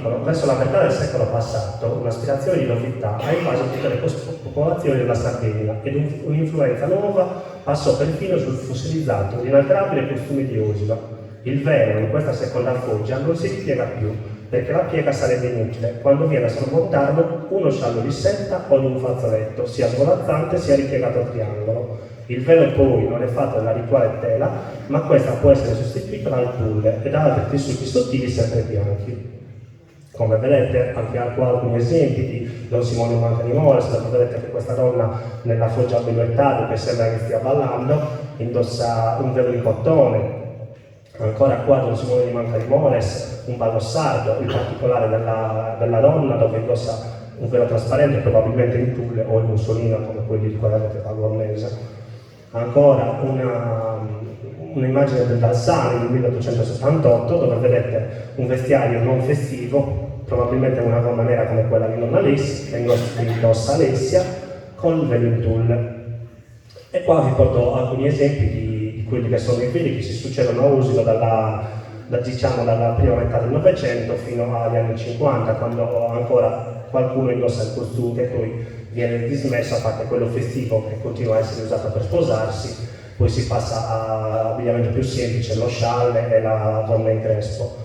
dicono, verso la metà del secolo passato, un'aspirazione di novità ha invaso tutte le popolazioni della Sardegna ed un'influenza nuova passò perfino sul fossilizzato, inalterabile costume di Osilo. Il velo in questa seconda foggia non si ripiega più, perché la piega sarebbe inutile quando viene a sormontarlo uno sciallo di setta o di un fazzoletto, sia svolazzante sia ripiegato a triangolo. Il velo poi non è fatto della rituale tela, ma questa può essere sostituita dal tulle e da altri tessuti sottili sempre bianchi. Come vedete, anche alcuni esempi di Don Simone Manca di Mores, dove vedete che questa donna nella foggia belluettato, che sembra che stia ballando, indossa un velo in cotone. Ancora qua Don Simone di Manca di Mores, un ballo sardo, il particolare della donna, dove indossa un velo trasparente, probabilmente in tulle o in mussolina, come quelli di quella a Gornese. Ancora un'immagine del Balsani del 1878, dove vedete un vestiario non festivo, probabilmente una gonna nera come quella di Nonna Alessia, che indossa Alessia, con il velo in tulle. E qua vi porto alcuni esempi di quelli che sono i veli che si succedono a Osilo dalla prima metà del Novecento fino agli anni 50, quando ancora qualcuno indossa il costume che poi viene dismesso, a parte quello festivo che continua a essere usato per sposarsi, poi si passa a abbigliamento più semplice, lo scialle e la donna in crespo.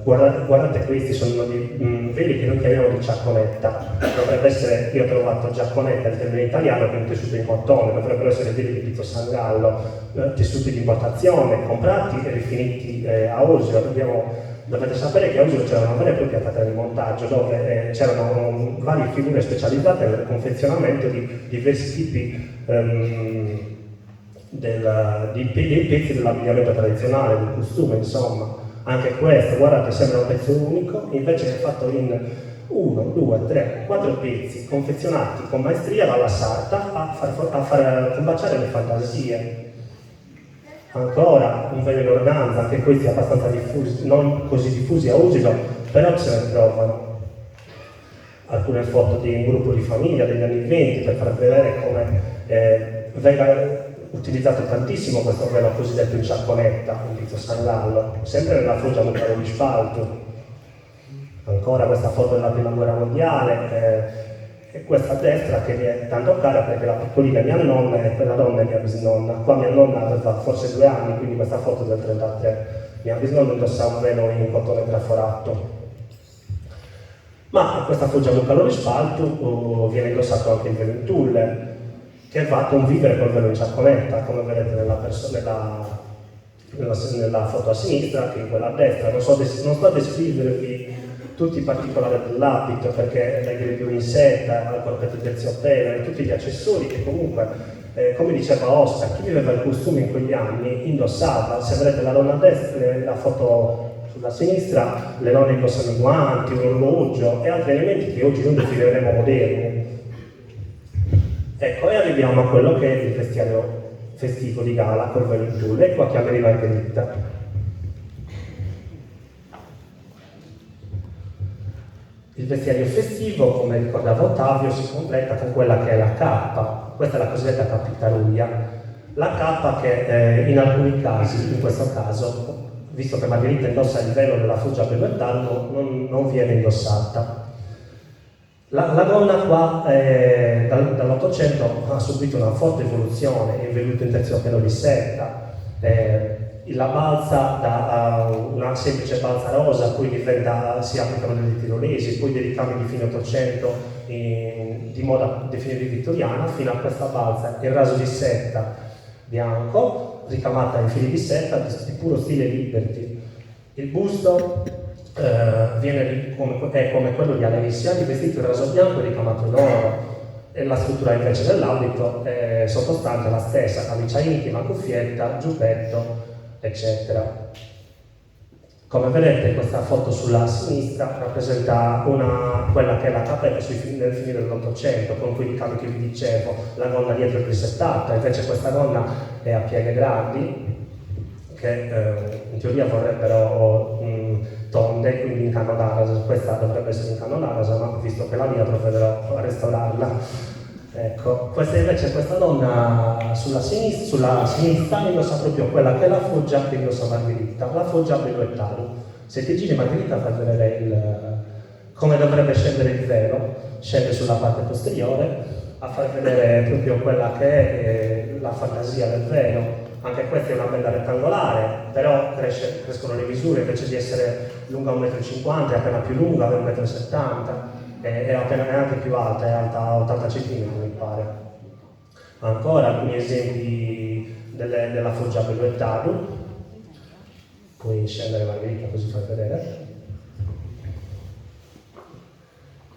Guardate, questi sono dei veli che noi chiamiamo di giacconetta. Dovrebbe essere, io ho trovato giacconetta, il termine italiano, che è un tessuto in cotone, dovrebbero essere veli di Pizzo San Gallo, tessuti di importazione, comprati e rifiniti a Osilo. Dovete sapere che a Osilo c'era una vera e propria catena di montaggio, dove c'erano varie figure specializzate nel confezionamento di diversi tipi dei pezzi dell'abbigliamento tradizionale, del costume, insomma. Anche questo, guardate, sembra un pezzo unico, invece è fatto in 1, 2, 3, 4 pezzi confezionati con maestria dalla sarta a far combaciare le fantasie. Ancora un velo in organza, anche questi abbastanza diffusi, non così diffusi a Osilo, però se ne trovano. Alcune foto di un gruppo di famiglia degli anni 20 per far vedere come venga utilizzato tantissimo questo velo cosiddetto in giacconetta, in Pizzo San Gallo, sempre nella foggia Montaro di Spalto. Ancora questa foto della prima guerra mondiale, e questa a destra che mi è tanto cara perché la piccolina è mia nonna e quella donna è mia bisnonna. Qua mia nonna aveva forse 2 anni, quindi questa foto è del 33. Mia bisnonna indossava un velo in cotone traforato. Ma questa foggia Montaro di Spalto viene indossato anche il velo in tulle, che va a convivere col velo in giacconetta, come vedete nella foto a sinistra, che in quella a destra. Non sto a descrivervi tutti i particolari dell'abito, perché dai grebbioni in seta al corpetto di terziopelo e tutti gli accessori che comunque, come diceva Oscar, chi viveva il costume in quegli anni indossava. Se vedete la donna a destra, la foto sulla sinistra, le donne indossano i guanti, un orologio e altri elementi che oggi noi definiremo moderni. Ecco, e arriviamo a quello che è il vestiario festivo di gala col velo in tulle, e qua che arriva anche dritta. Il vestiario festivo, come ricordava Ottavio, si completa con quella che è la cappa. Questa è la cosiddetta cappitaruia. La cappa che in alcuni casi, in questo caso, visto che Margherita indossa il velo della foggia belluettano, non viene indossata. La gonna qua dall'800 ha subito una forte evoluzione, è venuto in terziopelo di seta, la balza da una semplice balza rosa, poi si applicano dei tirolesi, poi dei ricami di fine 800 di moda definita vittoriana, fino a questa balza in raso di seta bianco, ricamata in fili di seta di puro stile Liberty. Il busto è come quello di Alessia, rivestito in raso bianco e ricamato in oro, e la struttura invece dell'abito è sottostante la stessa: camicia intima, cuffietta, giubbetto, eccetera. Come vedete, questa foto sulla sinistra rappresenta quella che è la cappetta nel finire dell'Ottocento, con quei ricami che vi dicevo, la gonna dietro è risettata, invece questa gonna è a pieghe grandi, che in teoria vorrebbero tonde, quindi in canno d'arasa. Questa dovrebbe essere in canno d'arasa, ma visto che la mia provvederò a restaurarla. Ecco, questa donna sulla sinistra indossa proprio quella che è la foggia che indossa Margherita, la foggia belluettano. Se ti giri Margherita fa vedere come dovrebbe scendere il velo, scende sulla parte posteriore, a far vedere proprio quella che è la fantasia del velo. Anche questa è una bella rettangolare, però crescono le misure, invece di essere lunga 1,50 m, è appena più lunga, 1,70 m, è anche più alta, è alta 80 cm mi pare. Ancora alcuni esempi della foggia Belluettadu, puoi scendere Margherita così fai vedere.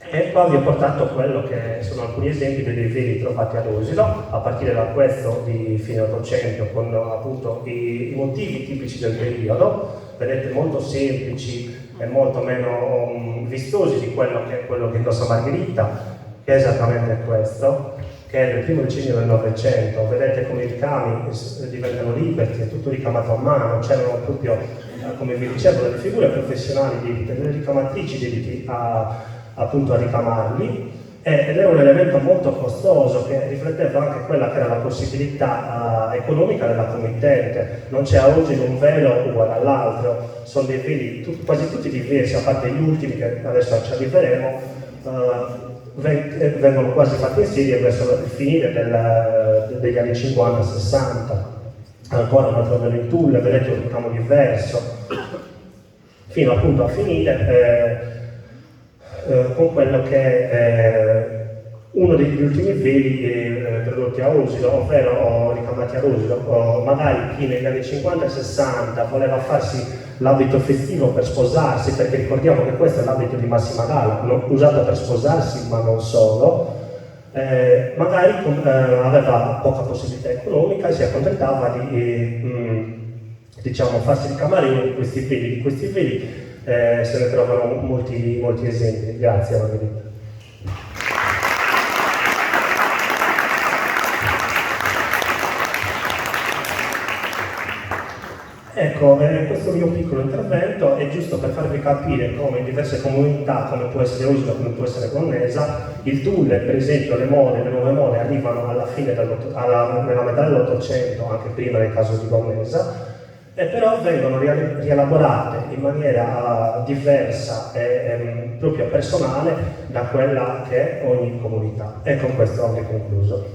E qua vi ho portato quello che sono alcuni esempi dei veli trovati ad Osilo, a partire da questo di fine 800 con appunto i motivi tipici del periodo, vedete molto semplici e molto meno vistosi di quello che indossa Margherita, che è esattamente questo, che è del primo decennio del Novecento. Vedete come i ricami diventano liberi, è tutto ricamato a mano, c'erano proprio, come vi dicevo, delle figure professionali, delle ricamatrici dedite appunto a ricamarli, ed era un elemento molto costoso che rifletteva anche quella che era la possibilità economica della committente. Non c'è oggi un velo uguale all'altro, sono dei veli quasi tutti diversi, a parte gli ultimi che adesso ci arriveremo, vengono quasi fatti in serie verso il finire degli anni 50-60. Ancora un altro velo in tulle, vedete un ricamo diverso, fino appunto a finire con quello che è uno degli ultimi veli prodotti a Osilo, ovvero ricamati a Osilo. Magari chi negli anni 50 e 60 voleva farsi l'abito festivo per sposarsi, perché ricordiamo che questo è l'abito di massima gala, usato per sposarsi ma non solo, magari aveva poca possibilità economica e si accontentava di diciamo, farsi ricamare uno di questi veli. Di questi veli se ne trovano molti esempi. Grazie Margherita. Ecco, questo mio piccolo intervento è giusto per farvi capire come in diverse comunità, come può essere Osilo, come può essere Gonnesa, il tulle, per esempio, le nuove mode arrivano alla fine nella metà dell'Ottocento, anche prima nel caso di Gonnesa, e però vengono rielaborate in maniera diversa e proprio personale da quella che è ogni comunità. E con questo avrei concluso.